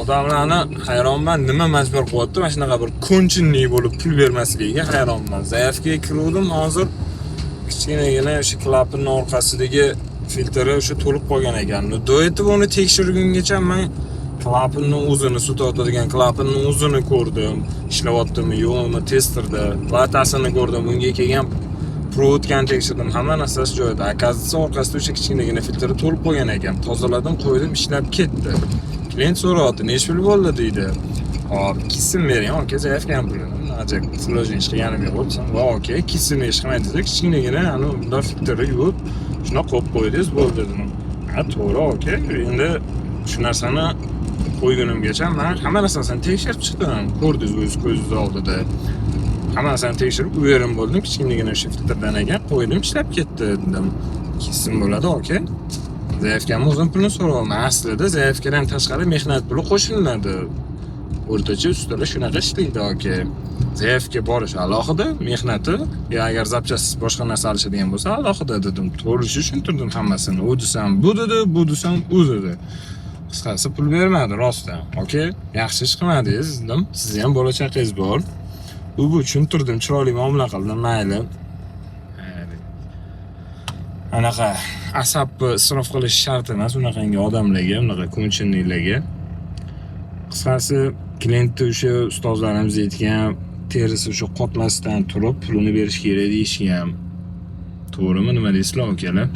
odamlarni hayronman, nima majbur qilyapti mana shunaqa bir ko'nchinlik bo'lib pul bermasligiga hayronman. Zayafga kiruvdim, hozir kichkinagina o'sha klapanning orqasidagi filtri o'sha to'lib qolgan ekan. Do'yetib uni tekshirgungacha men klapanning o'zini, suv tortadigan klapanning o'zini ko'rdim. Ishlayaptimi, yo'qmi testerda, platasini ko'rdim. Bunga kelgan provodkani tekshirdim. Hamma narsasi joyida. Akazisi orqasida o'sha kichkinagina filtri to'lib qolgan ekan. Tozaladim, qo'ydim, ishlab ketdi. Klient so'radi, "Nech pul bo'ldi?" deydi. Hop, kesin bering, aka, zayafgan pulini. Ajak, sложение qilganim yo'q bo'lsam, "Va, aka, kesin hech qilmay dedi. Kichkinagina ana unda filtrni yuvib, shuna qo'yib qo'ydingiz, bo'ldi" dedim. "Ha, to'g'ri, aka. Endi shu narsani qo'ygunimgacha men hamma narsasini tekshirib chiqdim. Ko'rdingiz o'z ko'zingiz oldida. Hammasini tekshirib, u yerim bo'ldim. Kichkinagina o'sha filtrdan ekan, qo'ydim, ishlab ketdi" dedim. "Kesin bo'ladi, aka. Zayafkamni o'zim pulni so'rayapman. Aslida zayafkadan tashqari mehnat puli qo'shiladi. O'rtacha ustalar shunaqa ishlaydi, aka. Zayafga borish alohida, mehnati, agar zapchast boshqa narsa olishadigan bo'lsa alohida" dedim. To'g'ri tushuntirdim hammasini. U desam bu dedi, bu desam u dedi. Qisqasi pul bermadi rostdan. "Aka, yaxshi ish qilmadingiz" dedim. "Sizni ham bola chaqangiz bor." Bu tushuntirdim, chiroyli muomala qildim, mayli. Anaqa asabni isrof qilish shart emas unaqangi odamlarga, unaqa ko'nchinliklarga. Qisqasi klientni o'sha ustozlarimiz aytgan terisi o'sha qotmasdan turib pulini berish kerak deyishgan. To'g'rimi, nima deysizlar, akalar?